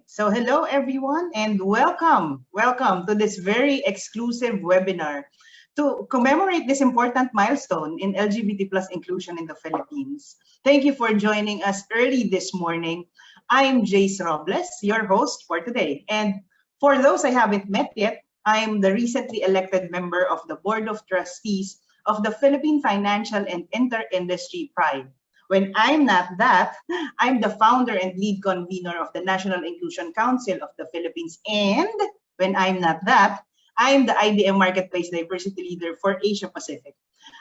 So hello everyone and welcome. Welcome to this very exclusive webinar to commemorate this important milestone in LGBT plus inclusion in the Philippines. Thank you for joining us early this morning. I'm Jace Robles, your host for today. And for those I haven't met yet, I'm the recently elected member of the Board of Trustees of the Philippine Financial and Inter-Industry Pride. When I'm not that, I'm the founder and lead convener of the National Inclusion Council of the Philippines. And when I'm not that, I'm the IBM Marketplace Diversity Leader for Asia Pacific.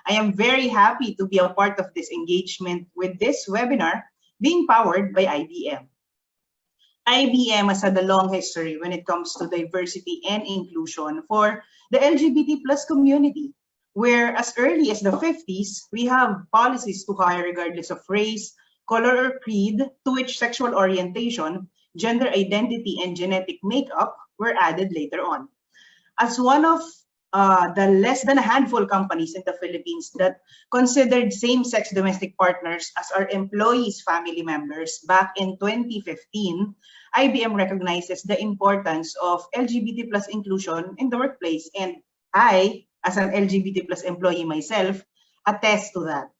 I am very happy to be a part of this engagement with this webinar being powered by IBM. IBM has had a long history when it comes to diversity and inclusion for the LGBT plus community, where as early as the 50s, we have policies to hire regardless of race, color or creed, to which sexual orientation, gender identity, and genetic makeup were added later on. As one of the less than a handful companies in the Philippines that considered same-sex domestic partners as our employees' family members back in 2015, IBM recognizes the importance of LGBT plus inclusion in the workplace. And I, as an LGBT plus employee myself, attest to that.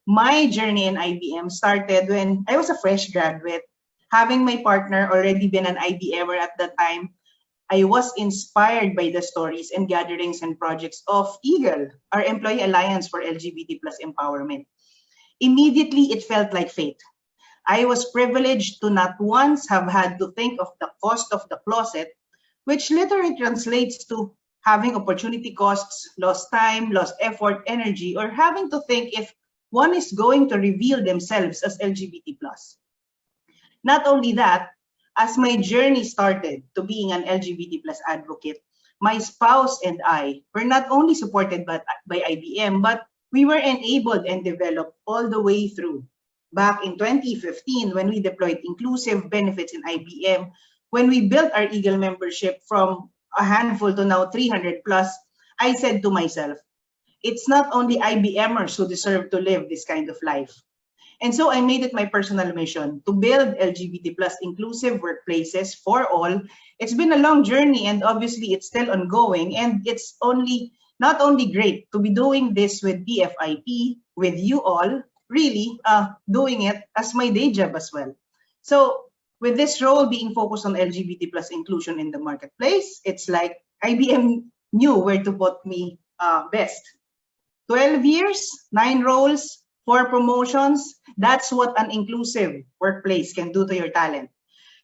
My journey in IBM started when I was a fresh graduate. Having my partner already been an IBMer at that time, I was inspired by the stories and gatherings and projects of EAGLE, our Employee Alliance for LGBT plus Empowerment. Immediately, it felt like fate. I was privileged to not once have had to think of the cost of the closet, which literally translates to having opportunity costs, lost time, lost effort, energy, or having to think if one is going to reveal themselves as LGBT plus. Not only that, as my journey started to being an LGBT plus advocate, my spouse and I were not only supported by IBM, but we were enabled and developed all the way through. Back in 2015, when we deployed inclusive benefits in IBM, when we built our EAGLE membership from a handful to now 300 plus, I said to myself, it's not only IBMers who deserve to live this kind of life. And so I made it my personal mission to build LGBT plus inclusive workplaces for all. It's been a long journey and obviously it's still ongoing. And it's not only great to be doing this with PFIP, with you all, really doing it as my day job as well. So with this role being focused on LGBT plus inclusion in the marketplace, it's like IBM knew where to put me best. 12 years, 9 roles, 4 promotions, that's what an inclusive workplace can do to your talent.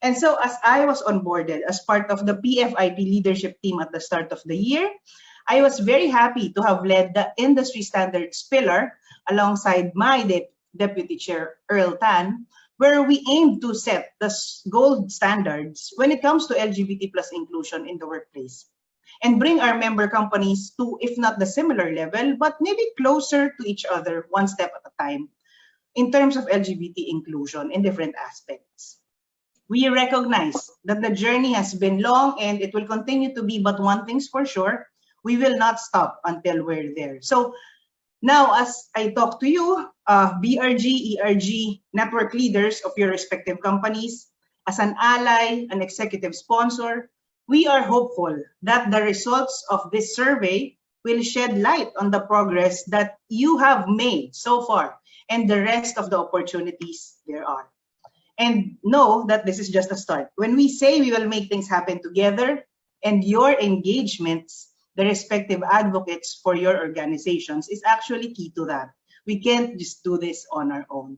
And so as I was onboarded as part of the PFIP leadership team at the start of the year, I was very happy to have led the industry standards pillar alongside my deputy chair, Earl Tan, where we aim to set the gold standards when it comes to LGBT plus inclusion in the workplace and bring our member companies to, if not the similar level, but maybe closer to each other one step at a time in terms of LGBT inclusion in different aspects. We recognize that the journey has been long and it will continue to be, but one thing's for sure, we will not stop until we're there. So now, as I talk to you, BRG, ERG, network leaders of your respective companies, as an ally, an executive sponsor, we are hopeful that the results of this survey will shed light on the progress that you have made so far and the rest of the opportunities there are. And know that this is just a start. When we say we will make things happen together and your engagements, the respective advocates for your organizations is actually key to that. We can't just do this on our own.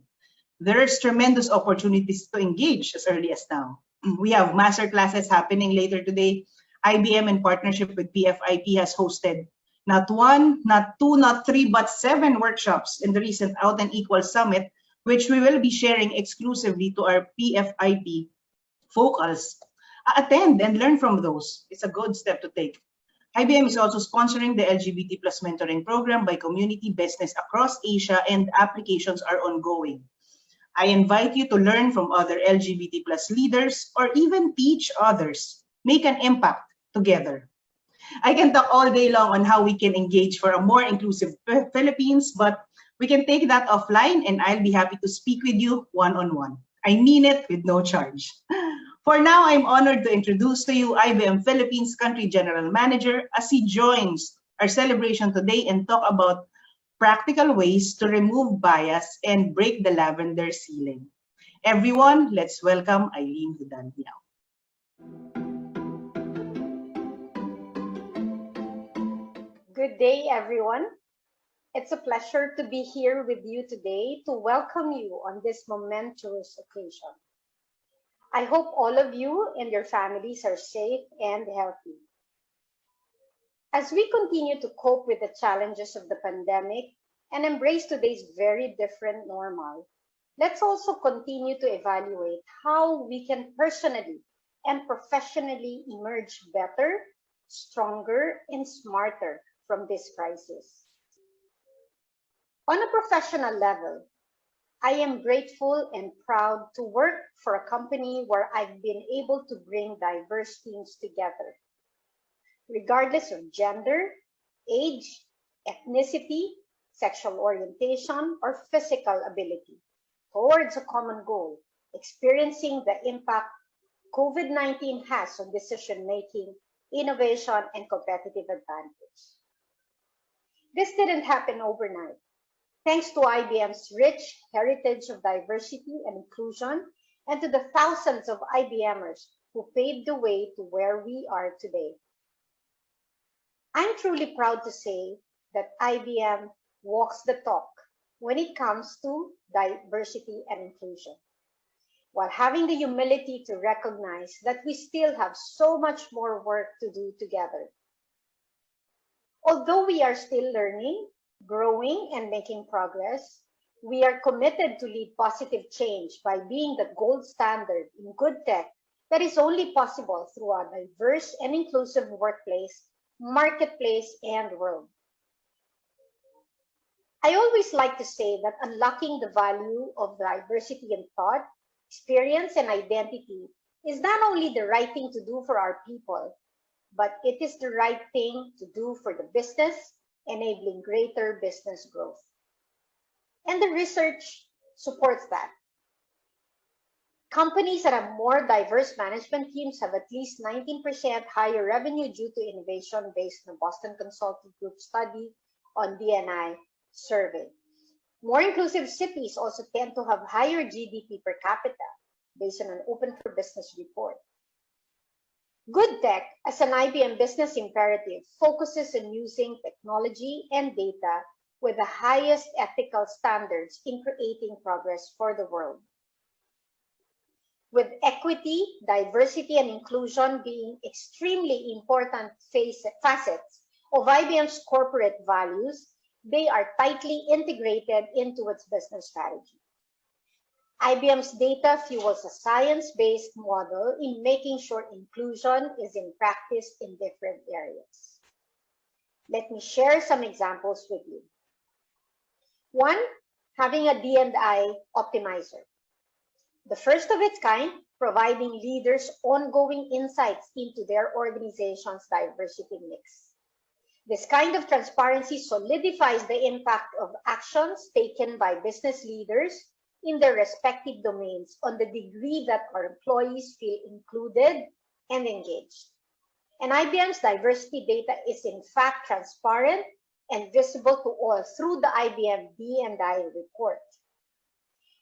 There's tremendous opportunities to engage as early as now. We have master classes happening later today. IBM in partnership with PFIP has hosted not 1, not 2, not 3, but 7 workshops in the recent Out and Equal Summit, which we will be sharing exclusively to our PFIP focals. Attend and learn from those. It's a good step to take. IBM is also sponsoring the LGBT plus mentoring program by community business across Asia, and applications are ongoing. I invite you to learn from other LGBT plus leaders or even teach others. Make an impact together. I can talk all day long on how we can engage for a more inclusive Philippines, but we can take that offline and I'll be happy to speak with you one-on-one. I mean it with no charge. For now, I'm honored to introduce to you IBM Philippines Country General Manager as he joins our celebration today and talk about practical ways to remove bias and break the lavender ceiling. Everyone, let's welcome Eileen Hudantiao. Good day, everyone. It's a pleasure to be here with you today to welcome you on this momentous occasion. I hope all of you and your families are safe and healthy. As we continue to cope with the challenges of the pandemic and embrace today's very different normal, let's also continue to evaluate how we can personally and professionally emerge better, stronger, and smarter from this crisis. On a professional level, I am grateful and proud to work for a company where I've been able to bring diverse teams together, regardless of gender, age, ethnicity, sexual orientation, or physical ability, towards a common goal, experiencing the impact COVID-19 has on decision making, innovation, and competitive advantage. This didn't happen overnight. Thanks to IBM's rich heritage of diversity and inclusion, and to the thousands of IBMers who paved the way to where we are today. I'm truly proud to say that IBM walks the talk when it comes to diversity and inclusion, while having the humility to recognize that we still have so much more work to do together. Although we are still learning, growing, and making progress, we are committed to lead positive change by being the gold standard in good tech that is only possible through a diverse and inclusive workplace, marketplace, and world. I always like to say that unlocking the value of diversity in thought, experience, and identity is not only the right thing to do for our people, but it is the right thing to do for the business, enabling greater business growth. And the research supports that. Companies that have more diverse management teams have at least 19% higher revenue due to innovation based on the Boston Consulting Group study on D&I survey. More inclusive cities also tend to have higher GDP per capita based on an Open for Business report. Good tech, as an IBM business imperative, focuses on using technology and data with the highest ethical standards in creating progress for the world. With equity, diversity, and inclusion being extremely important facets of IBM's corporate values, they are tightly integrated into its business strategy. IBM's data fuels a science-based model in making sure inclusion is in practice in different areas. Let me share some examples with you. One, having a D&I optimizer. The first of its kind, providing leaders ongoing insights into their organization's diversity mix. This kind of transparency solidifies the impact of actions taken by business leaders in their respective domains on the degree that our employees feel included and engaged. And IBM's diversity data is in fact transparent and visible to all through the IBM D&I report.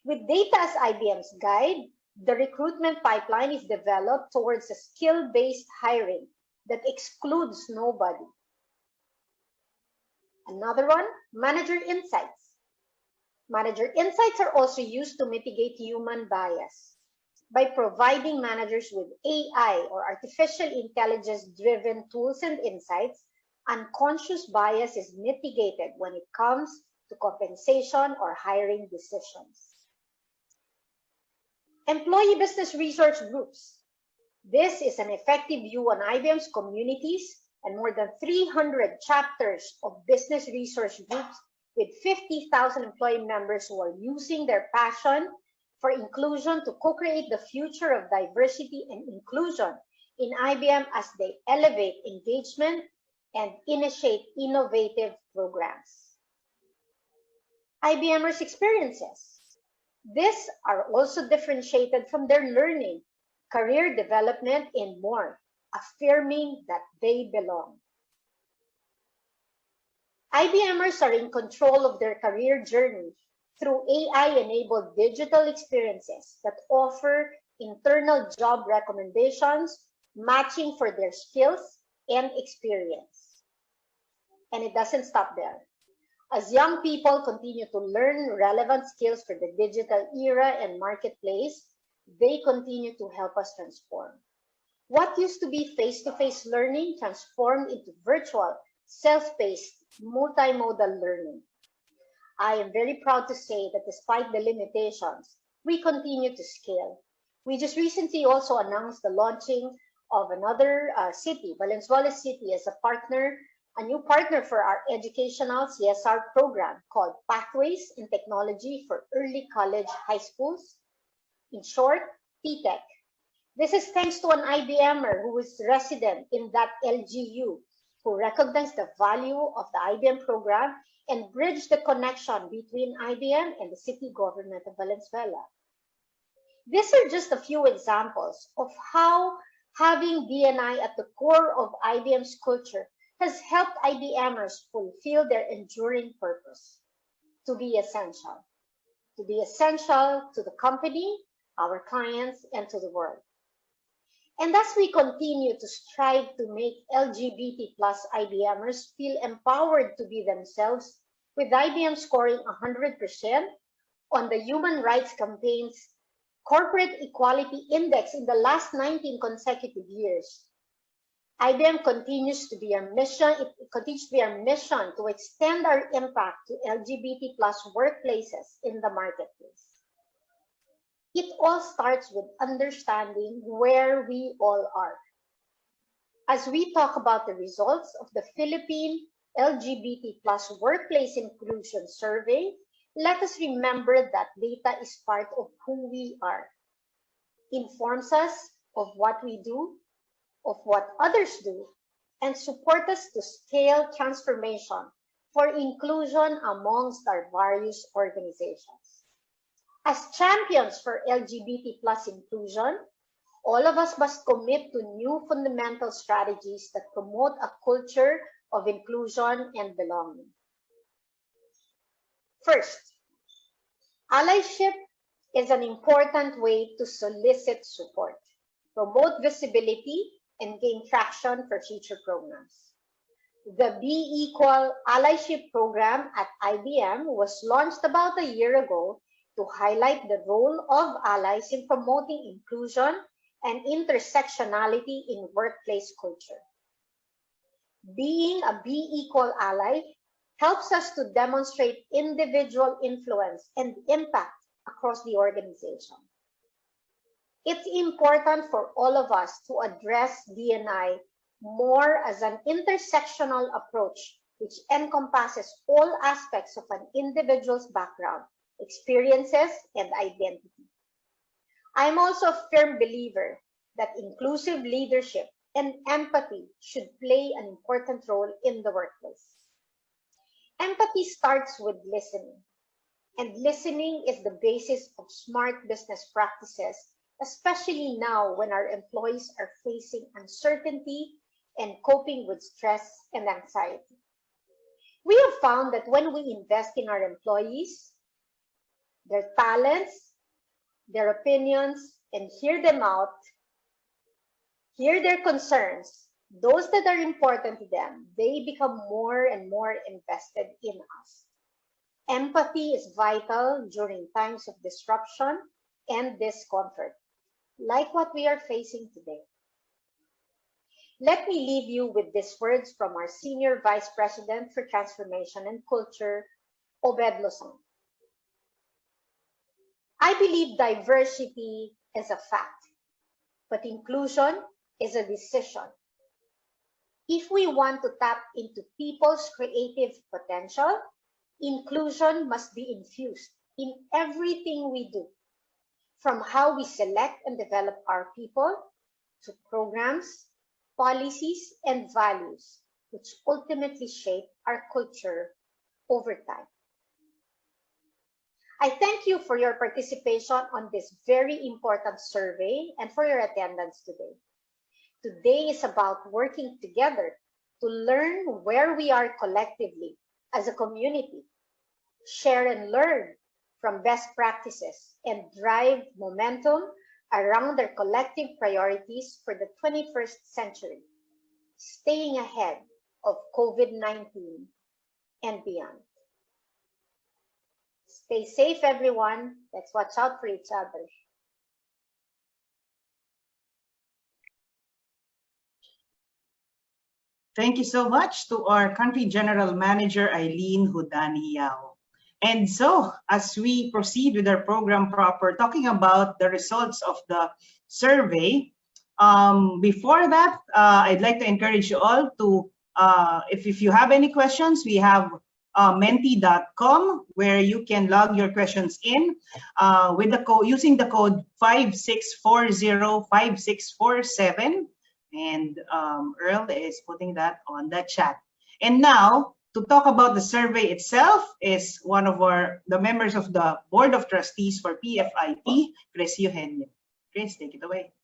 With data as IBM's guide, the recruitment pipeline is developed towards a skill-based hiring that excludes nobody. Another one, manager insights. Manager insights are also used to mitigate human bias. By providing managers with AI or artificial intelligence-driven tools and insights, unconscious bias is mitigated when it comes to compensation or hiring decisions. Employee business resource groups. This is an effective view on IBM's communities and more than 300 chapters of business resource groups with 50,000 employee members who are using their passion for inclusion to co-create the future of diversity and inclusion in IBM as they elevate engagement and initiate innovative programs. IBMers' experiences. These are also differentiated from their learning career development, and more, affirming that they belong. IBMers are in control of their career journey through AI-enabled digital experiences that offer internal job recommendations, matching for their skills and experience. And it doesn't stop there. As young people continue to learn relevant skills for the digital era and marketplace, they continue to help us transform. What used to be face-to-face learning transformed into virtual, self-paced, multimodal learning. I am very proud to say that despite the limitations, we continue to scale. We just recently also announced the launching of another city, Valenzuela City, as a new partner for our educational CSR program called Pathways in Technology for Early College High Schools, in short, PTEC. This is thanks to an IBMer who is resident in that LGU, who recognized the value of the IBM program and bridged the connection between IBM and the city government of Valenzuela. These are just a few examples of how having D&I at the core of IBM's culture has helped IBMers fulfill their enduring purpose: to be essential to the company, our clients, and to the world. And as we continue to strive to make LGBT plus IBMers feel empowered to be themselves, with IBM scoring 100% on the Human Rights Campaign's Corporate Equality Index in the last 19 consecutive years, IBM continues to be our mission. It continues to be our mission to extend our impact to LGBT plus workplaces in the marketplace. It all starts with understanding where we all are. As we talk about the results of the Philippine LGBT plus workplace inclusion survey, let us remember that data is part of who we are, informs us of what we do, of what others do, and support us to scale transformation for inclusion amongst our various organizations. As champions for LGBT plus inclusion, all of us must commit to new fundamental strategies that promote a culture of inclusion and belonging. First, allyship is an important way to solicit support, promote visibility, and gain traction for future programs. The Be Equal Allyship Program at IBM was launched about a year ago to highlight the role of allies in promoting inclusion and intersectionality in workplace culture. Being a Be Equal ally helps us to demonstrate individual influence and impact across the organization. It's important for all of us to address D&I more as an intersectional approach, which encompasses all aspects of an individual's background, experiences, and identity. I'm also a firm believer that inclusive leadership and empathy should play an important role in the workplace. Empathy starts with listening, and listening is the basis of smart business practices, especially now when our employees are facing uncertainty and coping with stress and anxiety. We have found that when we invest in our employees, their talents, their opinions, and hear them out, hear their concerns, those that are important to them, they become more and more invested in us. Empathy is vital during times of disruption and discomfort, like what we are facing today. Let me leave you with these words from our Senior Vice President for Transformation and Culture, Obed Lozon. I believe diversity is a fact, but inclusion is a decision. If we want to tap into people's creative potential, inclusion must be infused in everything we do, from how we select and develop our people to programs, policies, and values, which ultimately shape our culture over time. I thank you for your participation on this very important survey and for your attendance today. Today is about working together to learn where we are collectively as a community, share and learn from best practices, and drive momentum around our collective priorities for the 21st century, staying ahead of COVID-19 and beyond. Stay safe, everyone. Let's watch out for each other. Thank you so much to our Country General Manager, Eileen Hudani Yao. And so, as we proceed with our program proper, talking about the results of the survey, before that, I'd like to encourage you all to, if you have any questions, we have menti.com where you can log your questions in with the code, using the code 56405647. And Earl is putting that on the chat. And now, to talk about the survey itself is one of the members of the Board of Trustees for PFIP, Chris Eugenio. Chris, take it away.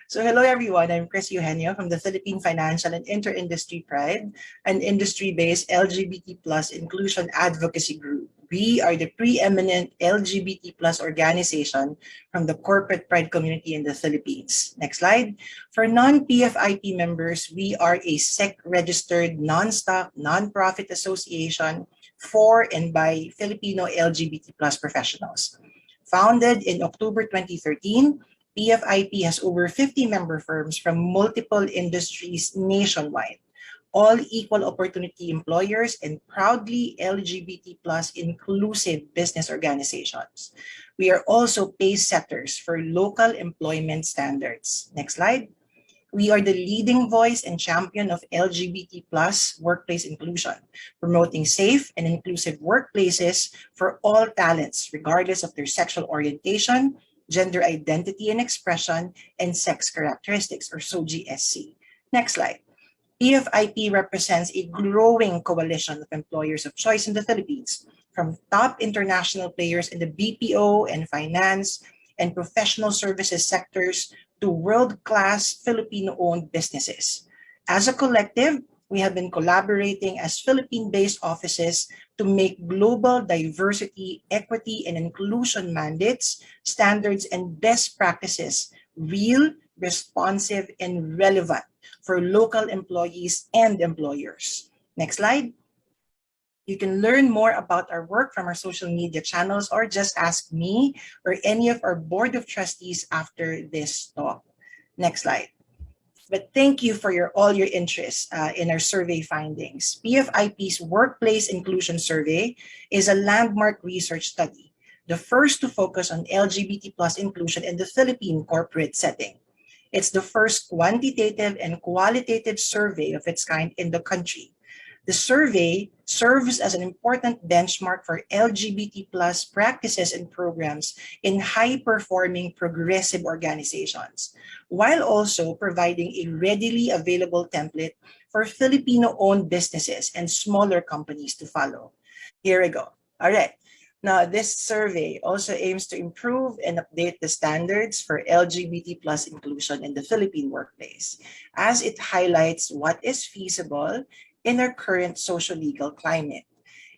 So hello everyone, I'm Chris Eugenio from the Philippine Financial and Inter-Industry Pride, an industry-based LGBT plus inclusion advocacy group. We are the preeminent LGBT plus organization from the corporate pride community in the Philippines. Next slide. For non-PFIP members, we are a SEC-registered non-stock, non-profit association for and by Filipino LGBT plus professionals. Founded in October 2013, PFIP has over 50 member firms from multiple industries nationwide, all equal opportunity employers and proudly LGBT plus inclusive business organizations. We are also pace setters for local employment standards. Next slide. We are the leading voice and champion of LGBT plus workplace inclusion, promoting safe and inclusive workplaces for all talents, regardless of their sexual orientation, gender identity and expression, and sex characteristics, or SOGSC. Next slide. PFIP represents a growing coalition of employers of choice in the Philippines, from top international players in the BPO and finance and professional services sectors to world-class Filipino-owned businesses. As a collective, we have been collaborating as Philippine-based offices to make global diversity, equity, and inclusion mandates, standards, and best practices real, responsive, and relevant for local employees and employers. Next slide. You can learn more about our work from our social media channels or just ask me or any of our board of trustees after this talk. Next slide. But thank you for all your interest in our survey findings. PFIP's Workplace Inclusion Survey is a landmark research study, the first to focus on LGBT plus inclusion in the Philippine corporate setting. It's the first quantitative and qualitative survey of its kind in the country. The survey serves as an important benchmark for LGBT plus practices and programs in high-performing progressive organizations, while also providing a readily available template for Filipino-owned businesses and smaller companies to follow. Here we go. All right. Now, this survey also aims to improve and update the standards for LGBT plus inclusion in the Philippine workplace, as it highlights what is feasible in our current social-legal climate.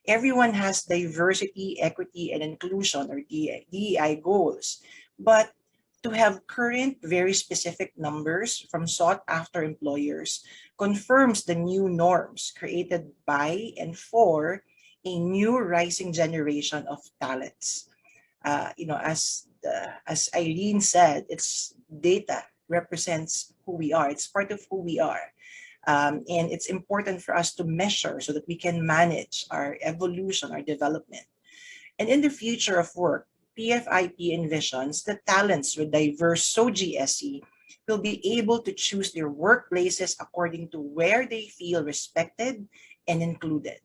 Everyone has diversity, equity, and inclusion, or DEI goals, but to have current, very specific numbers from sought-after employers confirms the new norms created by and for a new rising generation of talents. As Irene said, it's data represents who we are. It's part of who we are. And it's important for us to measure so that we can manage our evolution, our development. And in the future of work, PFIP envisions that talents with diverse SOGSE will be able to choose their workplaces according to where they feel respected and included.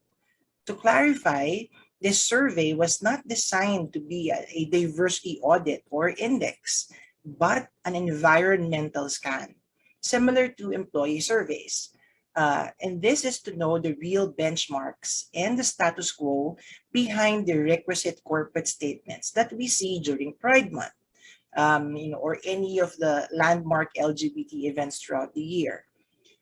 To clarify, this survey was not designed to be a diversity audit or index, but an environmental scan, similar to employee surveys. And this is to know the real benchmarks and the status quo behind the requisite corporate statements that we see during Pride Month, or any of the landmark LGBT events throughout the year.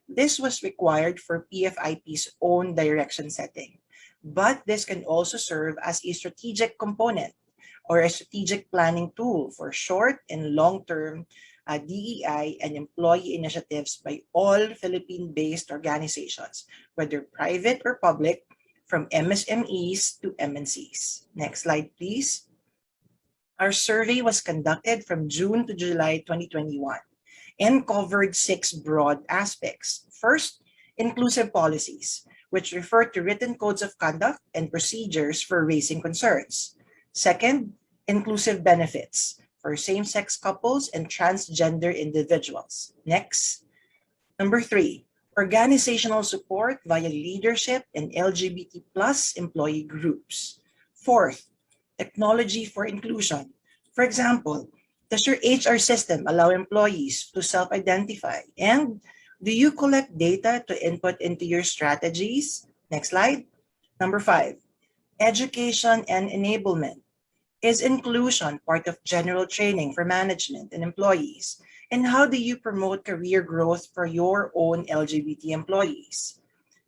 This was required for PFIP's own direction setting, but this can also serve as a strategic component or a strategic planning tool for short and long-term DEI and employee initiatives by all Philippine-based organizations, whether private or public, from MSMEs to MNCs. Next slide, please. Our survey was conducted from June to July 2021 and covered 6 broad aspects. First, inclusive policies, which refer to written codes of conduct and procedures for raising concerns. Second, inclusive benefits for same-sex couples and transgender individuals. Next, number 3, organizational support via leadership and LGBT plus employee groups. Fourth, technology for inclusion. For example, does your HR system allow employees to self-identify? And do you collect data to input into your strategies? Next slide. Number 5, education and enablement. Is inclusion part of general training for management and employees? And how do you promote career growth for your own LGBT employees?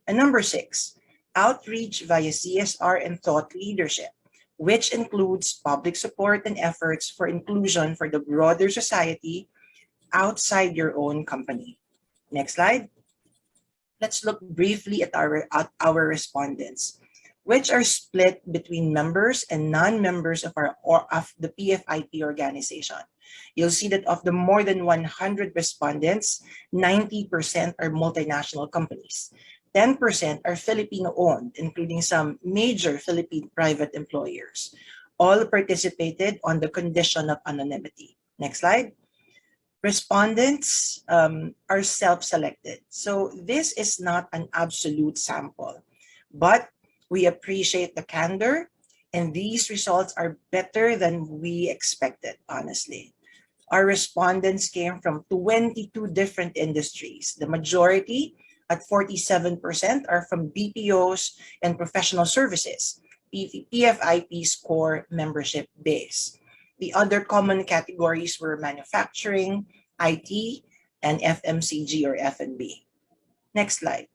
And number 6, outreach via CSR and thought leadership, which includes public support and efforts for inclusion for the broader society outside your own company. Next slide. Let's look briefly at our respondents, which are split between members and non-members of the PFIP organization. You'll see that of the more than 100 respondents, 90% are multinational companies. 10% are Filipino-owned, including some major Philippine private employers. All participated on the condition of anonymity. Next slide. Respondents are self-selected. So this is not an absolute sample, but we appreciate the candor, and these results are better than we expected, honestly. Our respondents came from 22 different industries. The majority, at 47%, are from BPOs and professional services, PFIP's core membership base. The other common categories were manufacturing, IT, and FMCG or F&B. Next slide.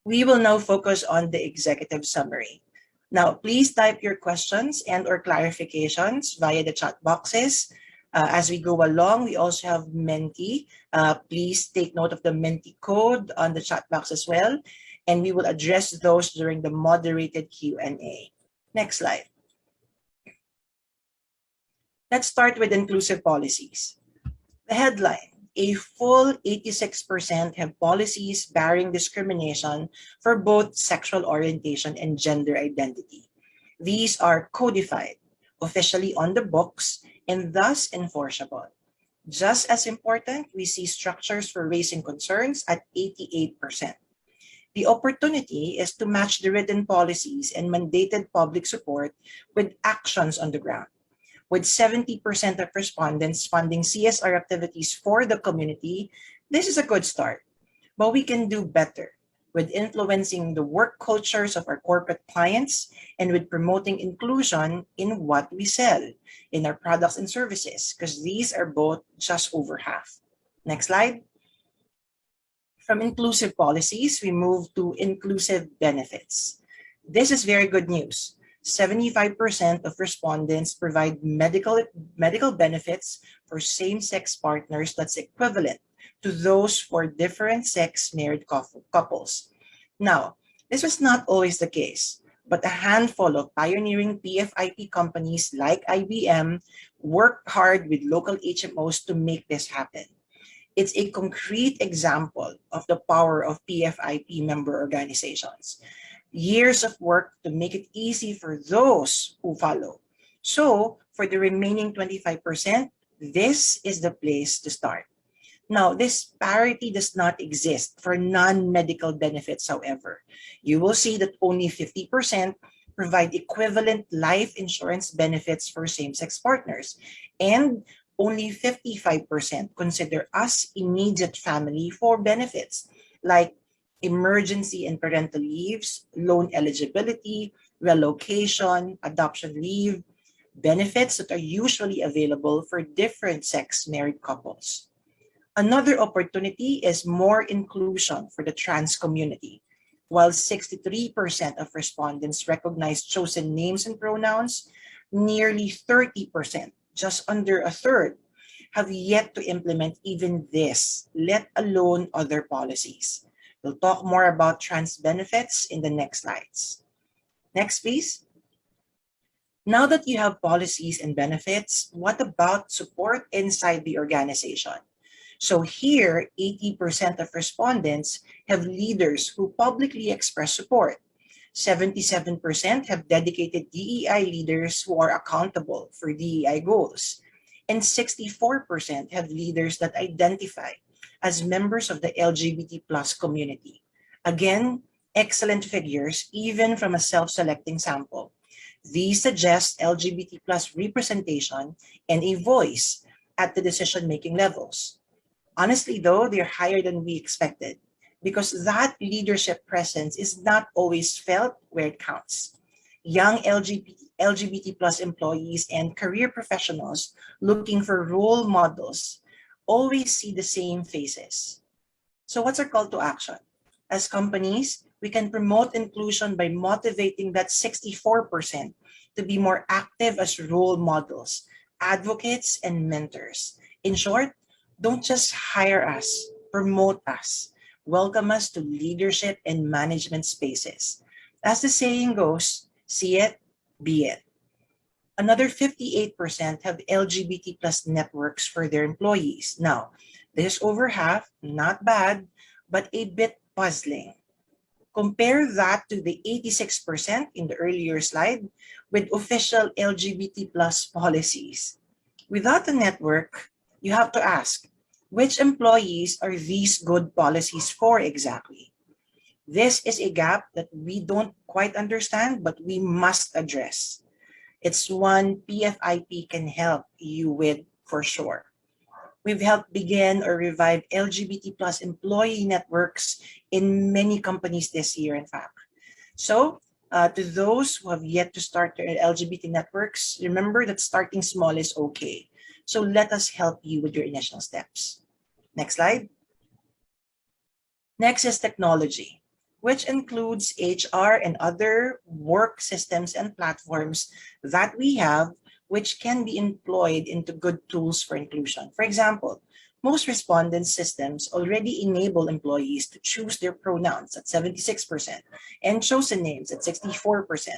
We will now focus on the executive summary. Now, please type your questions and or clarifications via the chat boxes. As we go along, we also have Menti. Please take note of the Menti code on the chat box as well, and we will address those during the moderated Q&A. Next slide. Let's start with inclusive policies. The headline: a full 86% have policies barring discrimination for both sexual orientation and gender identity. These are codified, officially on the books, and thus enforceable. Just as important, we see structures for raising concerns at 88%. The opportunity is to match the written policies and mandated public support with actions on the ground. With 70% of respondents funding CSR activities for the community, this is a good start. But we can do better with influencing the work cultures of our corporate clients and with promoting inclusion in what we sell, in our products and services, because these are both just over half. Next slide. From inclusive policies, we move to inclusive benefits. This is very good news. 75% of respondents provide medical benefits for same-sex partners that's equivalent to those for different sex married couples. Now, this was not always the case, but a handful of pioneering PFIP companies like IBM worked hard with local HMOs to make this happen. It's a concrete example of the power of PFIP member organizations. Years of work to make it easy for those who follow. So, for the remaining 25%, this is the place to start. Now, this parity does not exist for non-medical benefits, however. You will see that only 50% provide equivalent life insurance benefits for same-sex partners, and only 55% consider us immediate family for benefits. like emergency and parental leaves, loan eligibility, relocation, adoption leave, benefits that are usually available for different sex married couples. Another opportunity is more inclusion for the trans community. While 63% of respondents recognize chosen names and pronouns, nearly 30%, just under a third, have yet to implement even this, let alone other policies. We'll talk more about trans benefits in the next slides. Next, please. Now that you have policies and benefits, what about support inside the organization? So here, 80% of respondents have leaders who publicly express support. 77% have dedicated DEI leaders who are accountable for DEI goals. And 64% have leaders that identify as members of the LGBT plus community. Again, excellent figures, even from a self-selecting sample. These suggest LGBT plus representation and a voice at the decision-making levels. Honestly, though, they're higher than we expected because that leadership presence is not always felt where it counts. Young LGBT plus employees and career professionals looking for role models always see the same faces. So what's our call to action? As companies, we can promote inclusion by motivating that 64% to be more active as role models, advocates, and mentors. In short, don't just hire us, promote us. Welcome us to leadership and management spaces. As the saying goes, see it, be it. Another 58% have LGBT plus networks for their employees. Now, this is over half, not bad, but a bit puzzling. Compare that to the 86% in the earlier slide with official LGBT plus policies. Without a network, you have to ask, which employees are these good policies for exactly? This is a gap that we don't quite understand, but we must address. It's one PFIP can help you with for sure. We've helped begin or revive LGBT plus employee networks in many companies this year, in fact. So, to those who have yet to start their LGBT networks, remember that starting small is okay. So let us help you with your initial steps. Next slide. Next is technology, which includes HR and other work systems and platforms that we have, which can be employed into good tools for inclusion. For example, most respondent systems already enable employees to choose their pronouns at 76% and chosen names at 64%.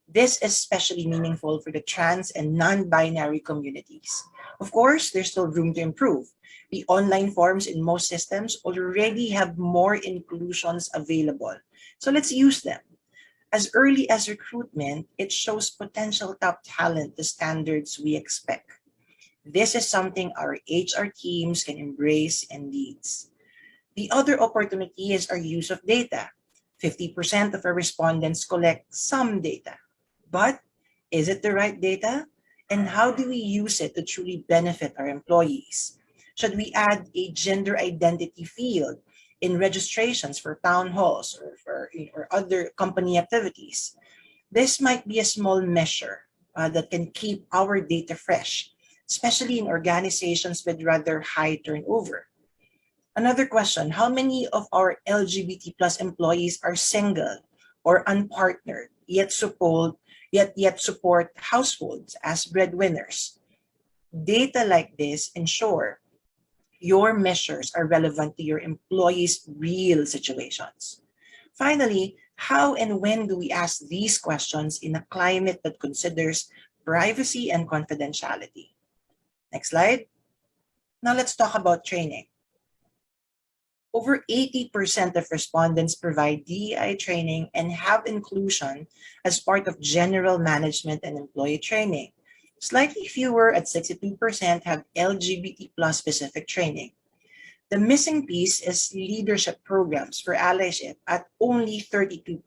This is especially meaningful for the trans and non-binary communities. Of course, there's still room to improve. The online forms in most systems already have more inclusions available. So let's use them. As early as recruitment, it shows potential top talent to standards we expect. This is something our HR teams can embrace and lead. The other opportunity is our use of data. 50% of our respondents collect some data. But is it the right data? And how do we use it to truly benefit our employees? Should we add a gender identity field in registrations for town halls or other company activities? This might be a small measure that can keep our data fresh, especially in organizations with rather high turnover. Another question, how many of our LGBT plus employees are single or unpartnered, yet support households as breadwinners? Data like this ensure your measures are relevant to your employees' real situations. Finally, how and when do we ask these questions in a climate that considers privacy and confidentiality? Next slide. Now let's talk about training. Over 80% of respondents provide DEI training and have inclusion as part of general management and employee training. Slightly fewer at 62% have LGBT plus specific training. The missing piece is leadership programs for allyship at only 32%.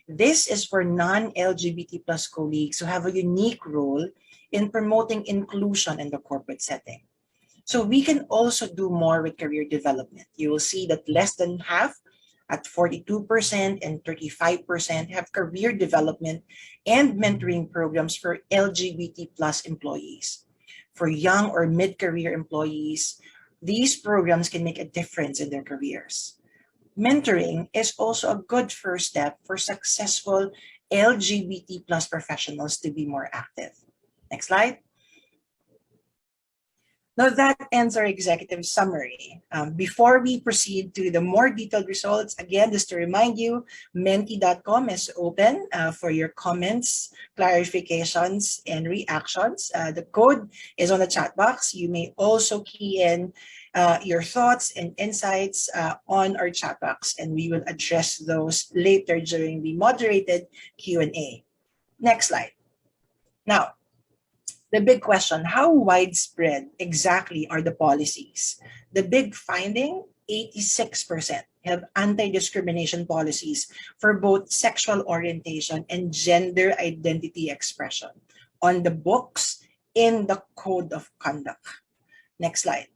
This is for non-LGBT plus colleagues who have a unique role in promoting inclusion in the corporate setting. So we can also do more with career development. You will see that less than half, at 42% and 35%, have career development and mentoring programs for LGBT plus employees. For young or mid-career employees, these programs can make a difference in their careers. Mentoring is also a good first step for successful LGBT plus professionals to be more active. Next slide. Now that ends our executive summary. Before we proceed to the more detailed results, again, just to remind you, menti.com is open for your comments, clarifications, and reactions. The code is on the chat box. You may also key in your thoughts and insights on our chat box, and we will address those later during the moderated Q&A. Next slide. Now, the big question, how widespread exactly are the policies? The big finding, 86% have anti-discrimination policies for both sexual orientation and gender identity expression on the books in the code of conduct. Next slide.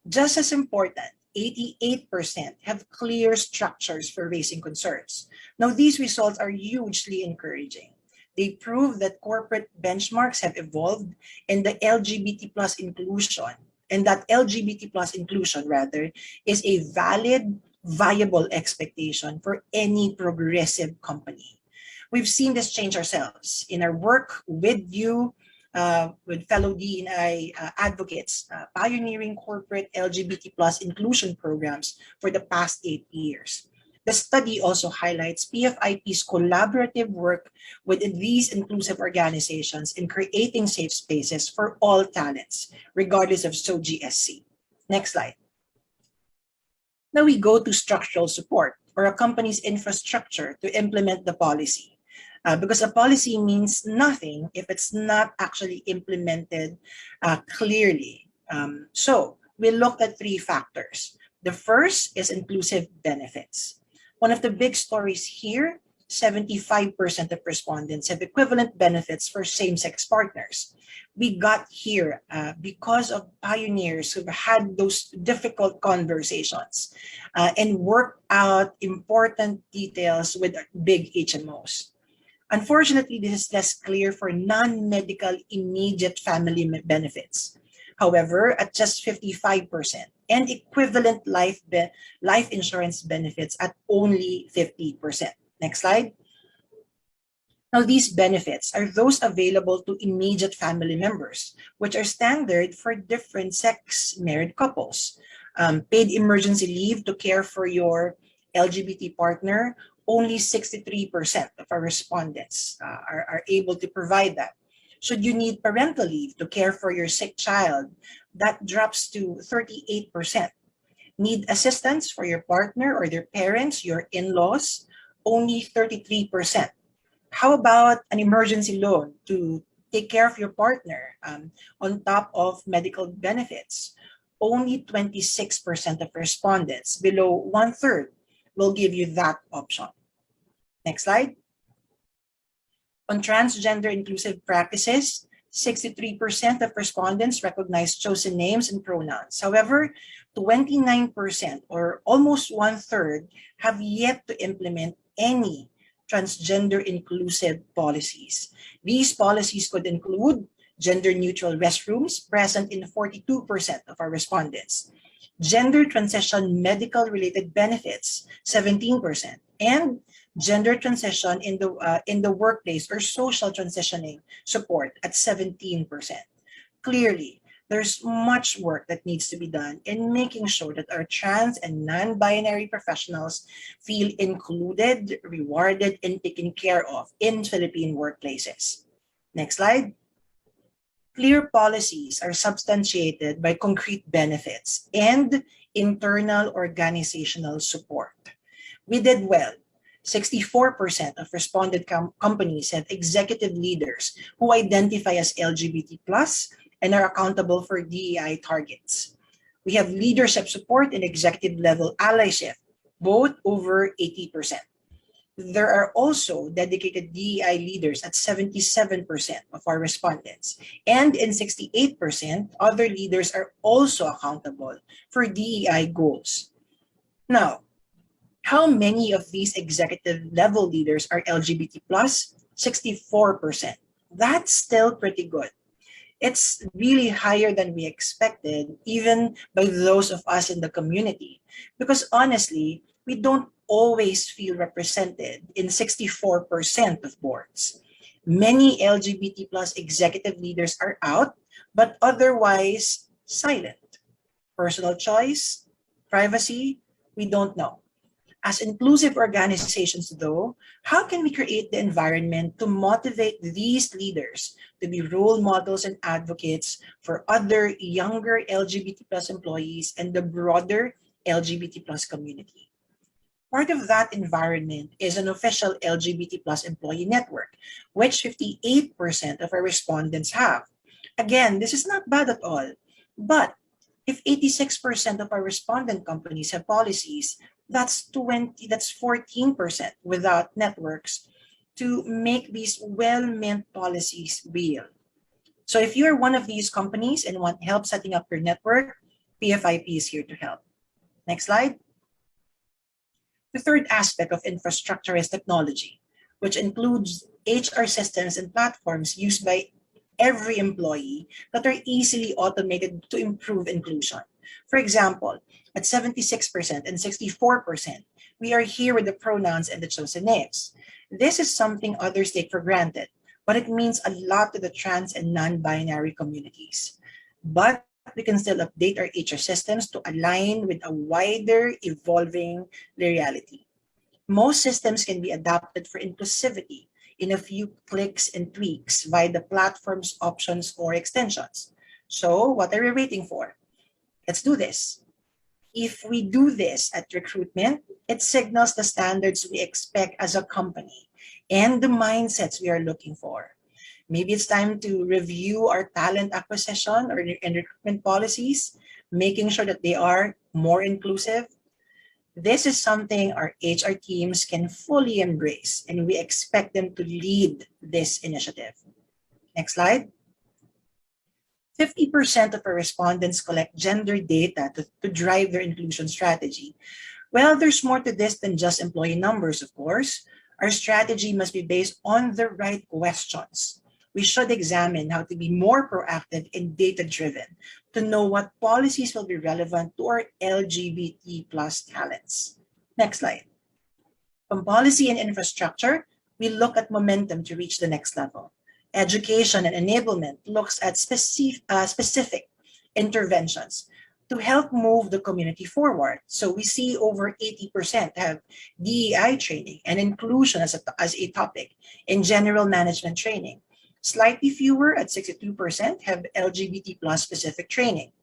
Just as important, 88% have clear structures for raising concerns. Now, these results are hugely encouraging. They prove that corporate benchmarks have evolved and the LGBT plus inclusion, and that LGBT plus inclusion rather, is a valid, viable expectation for any progressive company. We've seen this change ourselves in our work with you, with fellow D&I advocates, pioneering corporate LGBT plus inclusion programs for the past 8 years. The study also highlights PFIP's collaborative work with these inclusive organizations in creating safe spaces for all talents, regardless of SOGSC. Next slide. Now we go to structural support, or a company's infrastructure to implement the policy. Because a policy means nothing if it's not actually implemented clearly. So we looked at 3 factors. The first is inclusive benefits. One of the big stories here, 75% of respondents have equivalent benefits for same-sex partners. We got here because of pioneers who've had those difficult conversations and worked out important details with big HMOs. Unfortunately, this is less clear for non-medical immediate family benefits. However, at just 55%, and equivalent life insurance benefits at only 50%. Next slide. Now, these benefits are those available to immediate family members, which are standard for different sex married couples. Paid emergency leave to care for your LGBT partner, only 63% of our respondents are able to provide that. Should you need parental leave to care for your sick child, that drops to 38%. Need assistance for your partner or their parents, your in-laws, only 33%. How about an emergency loan to take care of your partner on top of medical benefits? Only 26% of respondents, below 1/3, will give you that option. Next slide. On transgender inclusive practices, 63% of respondents recognize chosen names and pronouns. However, 29%, or almost 1/3, have yet to implement any transgender inclusive policies. These policies could include gender-neutral restrooms, present in 42% of our respondents, gender transition medical-related benefits, 17%, and gender transition in the workplace or social transitioning support at 17%. Clearly, there's much work that needs to be done in making sure that our trans and non-binary professionals feel included, rewarded, and taken care of in Philippine workplaces. Next slide. Clear policies are substantiated by concrete benefits and internal organizational support. We did well. 64% of responded companies have executive leaders who identify as LGBT+ and are accountable for DEI targets. We have leadership support and executive level allyship, both over 80%. There are also dedicated DEI leaders at 77% of our respondents. And in 68%, other leaders are also accountable for DEI goals. Now, how many of these executive level leaders are LGBT plus? 64%. That's still pretty good. It's really higher than we expected, even by those of us in the community. Because honestly, we don't always feel represented in 64% of boards. Many LGBT plus executive leaders are out, but otherwise silent. Personal choice, privacy, we don't know. As inclusive organizations, though, how can we create the environment to motivate these leaders to be role models and advocates for other younger LGBT plus employees and the broader LGBT plus community? Part of that environment is an official LGBT plus employee network, which 58% of our respondents have. Again, this is not bad at all, but if 86% of our respondent companies have policies, that's 14% without networks to make these well-meant policies real. So if you're one of these companies and want help setting up your network, PFIP is here to help. Next slide. The third aspect of infrastructure is technology, which includes HR systems and platforms used by every employee that are easily automated to improve inclusion. For example, at 76% and 64%, we are here with the pronouns and the chosen names. This is something others take for granted, but it means a lot to the trans and non-binary communities. But we can still update our HR systems to align with a wider evolving reality. Most systems can be adapted for inclusivity in a few clicks and tweaks via the platform's options or extensions. So what are we waiting for? Let's do this. If we do this at recruitment, it signals the standards we expect as a company and the mindsets we are looking for. Maybe it's time to review our talent acquisition and recruitment policies, making sure that they are more inclusive. This is something our HR teams can fully embrace, and we expect them to lead this initiative. Next slide. 50% of our respondents collect gender data to drive their inclusion strategy. Well, there's more to this than just employee numbers, of course. Our strategy must be based on the right questions. We should examine how to be more proactive and data-driven to know what policies will be relevant to our LGBT plus talents. Next slide. From policy and infrastructure, we look at momentum to reach the next level. Education and enablement looks at specific interventions to help move the community forward. So we see over 80% have DEI training and inclusion as a topic in general management training. Slightly fewer at 62% have LGBT plus specific training.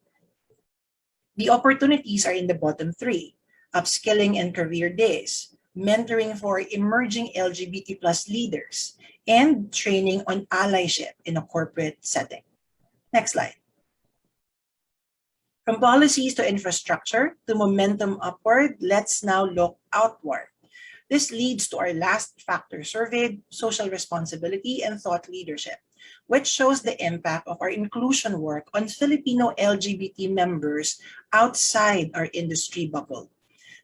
The opportunities are in the bottom three: upskilling and career days, mentoring for emerging LGBT plus leaders, and training on allyship in a corporate setting. Next slide. From policies to infrastructure to momentum upward, let's now look outward. This leads to our last factor surveyed, social responsibility and thought leadership, which shows the impact of our inclusion work on Filipino LGBT members outside our industry bubble.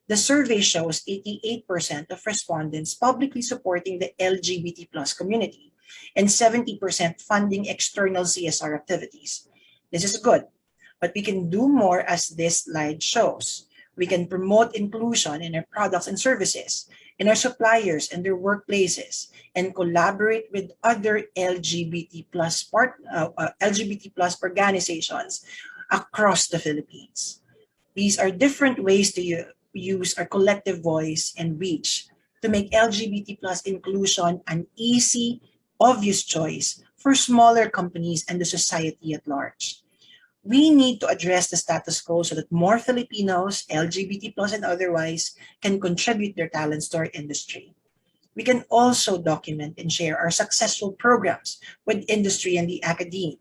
The survey shows 88% of respondents publicly supporting the LGBT plus community and 70% funding external CSR activities. This is good, but we can do more as this slide shows. We can promote inclusion in our products and services, in our suppliers and their workplaces, and collaborate with other LGBT plus organizations across the Philippines. These are different ways to use our collective voice and reach to make LGBT plus inclusion an easy, obvious choice for smaller companies and the society at large. We need to address the status quo so that more Filipinos, LGBT plus and otherwise, can contribute their talents to our industry. We can also document and share our successful programs with industry and the academe.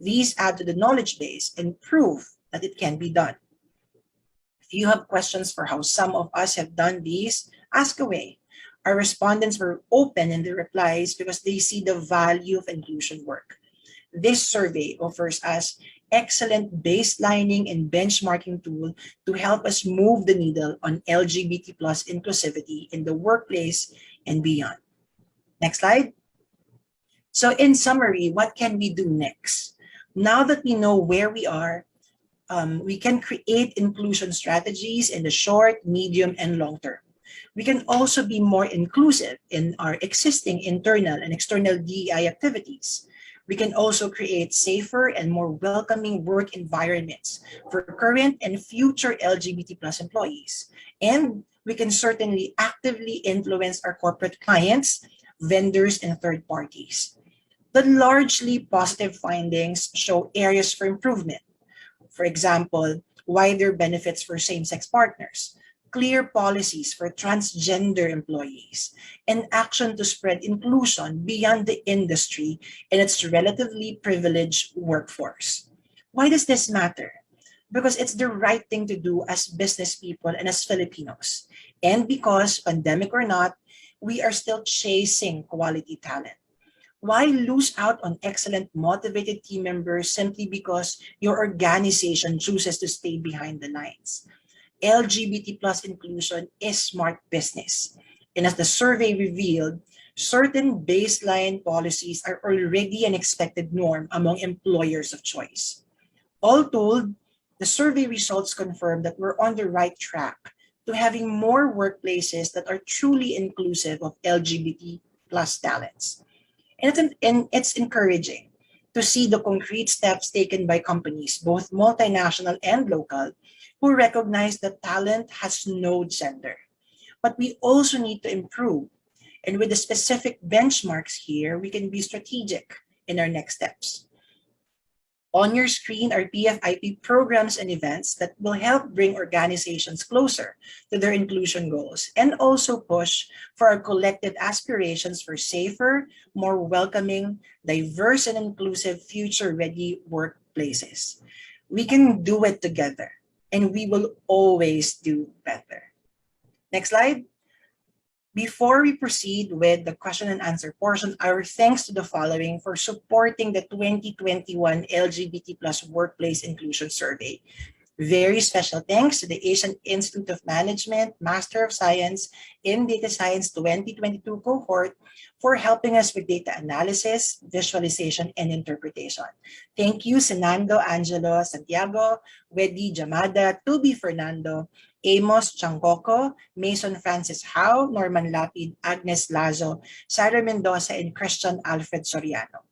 These add to the knowledge base and prove that it can be done. If you have questions for how some of us have done these, ask away. Our respondents were open in their replies because they see the value of inclusion work. This survey offers us excellent baselining and benchmarking tool to help us move the needle on LGBT plus inclusivity in the workplace and beyond. Next slide. So in summary, what can we do next? Now that we know where we are, we can create inclusion strategies in the short, medium, and long term. We can also be more inclusive in our existing internal and external DEI activities. We can also create safer and more welcoming work environments for current and future LGBT plus employees. And we can certainly actively influence our corporate clients, vendors, and third parties. The largely positive findings show areas for improvement. For example, wider benefits for same-sex partners, clear policies for transgender employees, and action to spread inclusion beyond the industry and its relatively privileged workforce. Why does this matter? Because it's the right thing to do as business people and as Filipinos. And because, pandemic or not, we are still chasing quality talent. Why lose out on excellent, motivated team members simply because your organization chooses to stay behind the lines? LGBT plus inclusion is smart business. And as the survey revealed, certain baseline policies are already an expected norm among employers of choice. All told, the survey results confirm that we're on the right track to having more workplaces that are truly inclusive of LGBT plus talents. And it's encouraging to see the concrete steps taken by companies, both multinational and local, who recognize that talent has no gender. But we also need to improve. And with the specific benchmarks here, we can be strategic in our next steps. On your screen are PFIP programs and events that will help bring organizations closer to their inclusion goals and also push for our collective aspirations for safer, more welcoming, diverse, and inclusive future-ready workplaces. We can do it together, and we will always do better. Next slide. Before we proceed with the question and answer portion, our thanks to the following for supporting the 2021 LGBT plus workplace inclusion survey. Very special thanks to the Asian Institute of Management Master of Science in Data Science 2022 cohort for helping us with data analysis, visualization, and interpretation. Thank you, Senando Angelo Santiago, Wedi Jamada, Tubi Fernando, Amos Chancoco, Mason Francis Howe, Norman Lapid, Agnes Lazo, Sarah Mendoza, and Christian Alfred Soriano.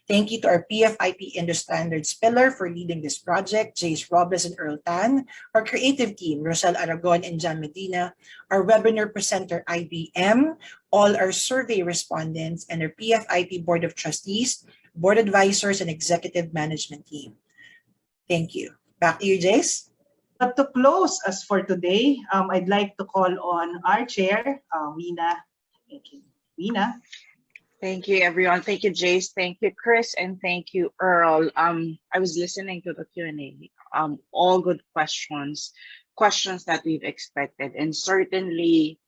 Thank you to our PFIP Industry Standards pillar for leading this project, Jace Robles and Earl Tan, our creative team, Rosel Aragon and John Medina, our webinar presenter, IBM, all our survey respondents, and our PFIP Board of Trustees, Board Advisors, and Executive Management Team. Thank you. Back to you, Jace. But to close us for today, I'd like to call on our chair, Wina. Thank you. Wina. Thank you, everyone. Thank you, Jace. Thank you, Chris, and thank you, Earl. I was listening to the Q&A. All good questions, questions that we've expected, and certainly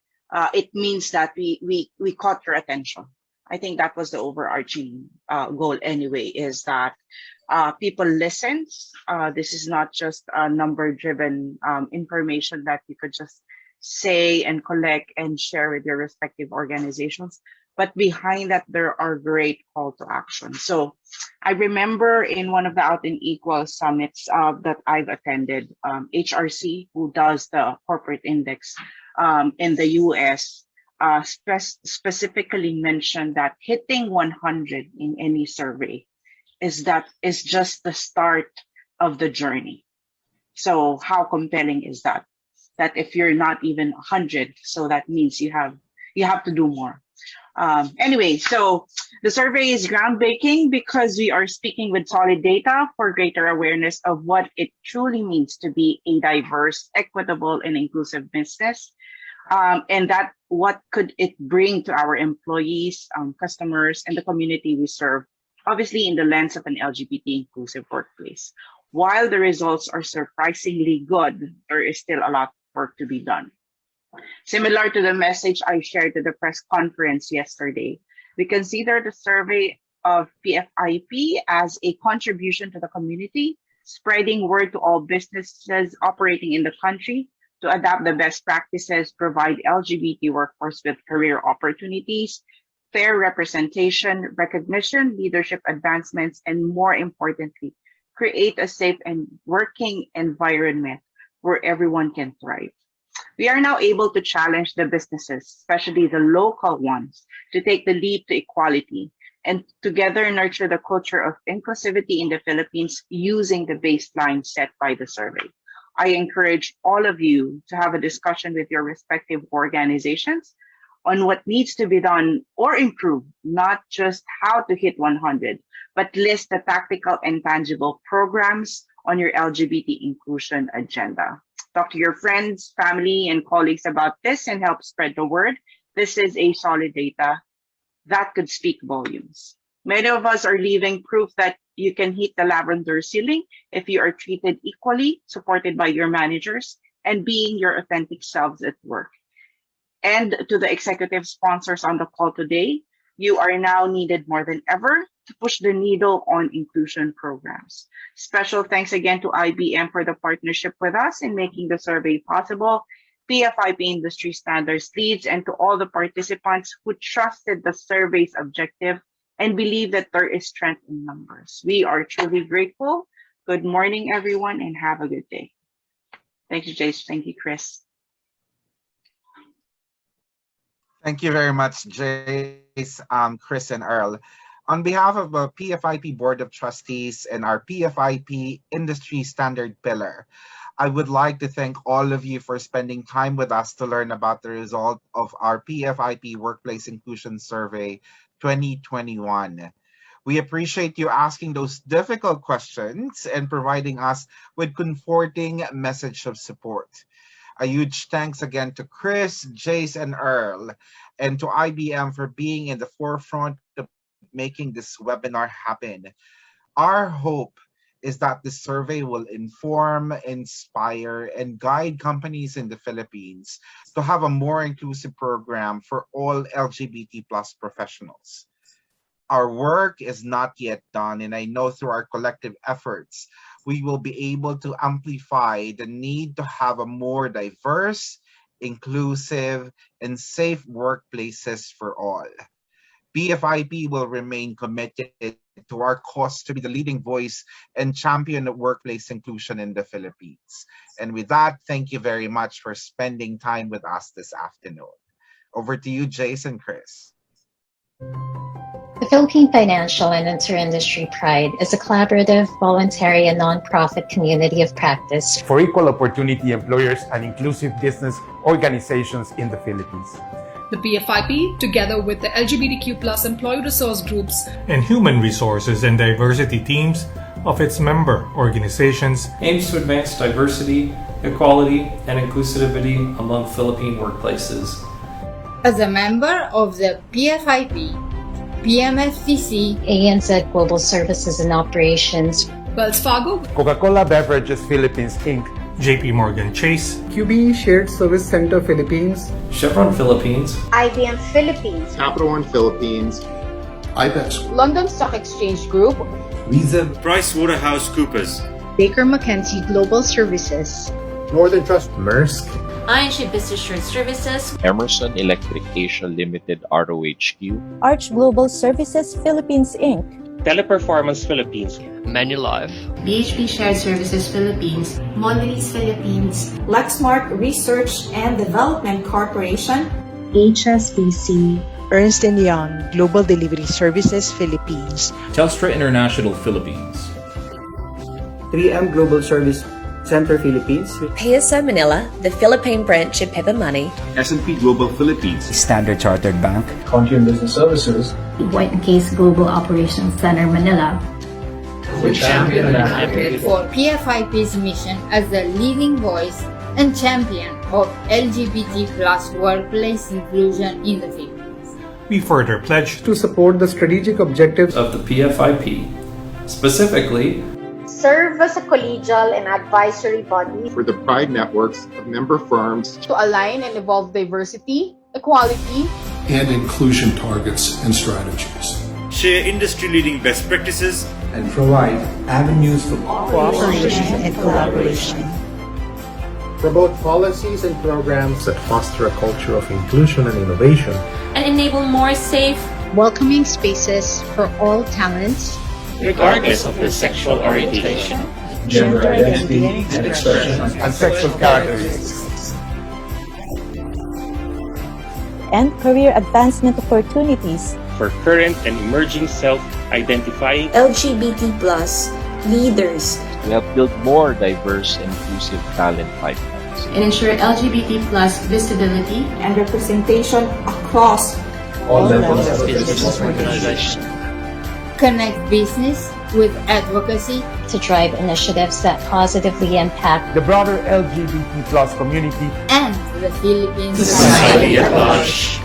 it means that we caught your attention. I think that was the overarching goal anyway, is that people listen. This is not just a number-driven information that you could just say and collect and share with your respective organizations. But behind that, there are great call to action. So I remember in one of the Out and Equal summits that I've attended, HRC, who does the corporate index in the US, specifically mentioned that hitting 100 in any survey is just the start of the journey. So how compelling is that? That if you're not even 100, so that means you have to do more. Anyway, so the survey is groundbreaking because we are speaking with solid data for greater awareness of what it truly means to be a diverse, equitable, and inclusive business. And that what could it bring to our employees, customers, and the community we serve, obviously in the lens of an LGBT inclusive workplace. While the results are surprisingly good, there is still a lot of work to be done. Similar to the message I shared to the press conference yesterday, we consider the survey of PFIP as a contribution to the community, spreading word to all businesses operating in the country to adopt the best practices, provide LGBT workforce with career opportunities, fair representation, recognition, leadership advancements, and more importantly, create a safe and working environment where everyone can thrive. We are now able to challenge the businesses, especially the local ones, to take the leap to equality and together nurture the culture of inclusivity in the Philippines using the baseline set by the survey. I encourage all of you to have a discussion with your respective organizations on what needs to be done or improved, not just how to hit 100, but list the tactical and tangible programs on your LGBT inclusion agenda. Talk to your friends, family, and colleagues about this and help spread the word. This is a solid data that could speak volumes. Many of us are leaving proof that you can hit the lavender ceiling if you are treated equally, supported by your managers, and being your authentic selves at work. And to the executive sponsors on the call today, you are now needed more than ever to push the needle on inclusion programs. Special thanks again to IBM for the partnership with us in making the survey possible, PFIP Industry Standards leads, and to all the participants who trusted the survey's objective and believe that there is strength in numbers. We are truly grateful. Good morning, everyone, and have a good day. Thank you, Jace. Thank you, Chris. Thank you very much, Jace, Chris, and Earl. On behalf of the PFIP Board of Trustees and our PFIP Industry Standard Pillar, I would like to thank all of you for spending time with us to learn about the result of our PFIP Workplace Inclusion Survey 2021. We appreciate you asking those difficult questions and providing us with comforting message of support. A huge thanks again to Chris, Jace, and Earl, and to IBM for being in the forefront of making this webinar happen. Our hope is that the survey will inform, inspire, and guide companies in the Philippines to have a more inclusive program for all LGBT plus professionals. Our work is not yet done, and I know through our collective efforts, we will be able to amplify the need to have a more diverse, inclusive, and safe workplaces for all. PFIP will remain committed to our cause to be the leading voice and champion of workplace inclusion in the Philippines. And with that, thank you very much for spending time with us this afternoon. Over to you, Jason, Chris. The Philippine Financial and Inter-Industry Pride is a collaborative, voluntary, and nonprofit community of practice for equal opportunity employers and inclusive business organizations in the Philippines. The PFIP, together with the LGBTQ+ employee resource groups and human resources and diversity teams of its member organizations, aims to advance diversity, equality, and inclusivity among Philippine workplaces. As a member of the PFIP, PMFTC, ANZ Global Services and Operations, Wells Fargo, Coca-Cola Beverages Philippines Inc., JP Morgan Chase, QBE Shared Service Center Philippines, Chevron Philippines, IBM Philippines, Capital One Philippines, IBEX, London Stock Exchange Group, Visa, PricewaterhouseCoopers, Baker McKenzie Global Services, Northern Trust, Maersk, ING Business Assurance Services, Emerson Electric Asia Limited ROHQ, Arch Global Services Philippines Inc., Teleperformance Philippines, Manulife, BHP Shared Services Philippines, Mondelez Philippines, Lexmark Research and Development Corporation, HSBC, Ernst & Young Global Delivery Services Philippines, Telstra International Philippines, 3M Global Service Center Philippines, PSO Manila, the Philippine branch of Pepper Money, S&P Global Philippines, Standard Chartered Bank, Contium Business Services, White & Case Global Operations Center Manila. We champion and advocate for PFIP's mission as the leading voice and champion of LGBT+ workplace inclusion in the Philippines. We further pledge to support the strategic objectives of the PFIP, specifically serve as a collegial and advisory body for the Pride networks of member firms to align and evolve diversity, equality, and inclusion targets and strategies. Share industry-leading best practices and provide avenues for cooperation and collaboration. Promote policies and programs that foster a culture of inclusion and innovation. And enable more safe, welcoming spaces for all talents, regardless of their sexual orientation, gender identity and expression, and sexual characteristics. And career advancement opportunities for current and emerging self-identifying LGBT+ leaders. We have built more diverse and inclusive talent pipelines and ensure LGBT+ visibility and representation across all levels of business organization. Connect business with advocacy to drive initiatives that positively impact the broader LGBT+ community and the Philippine society at large.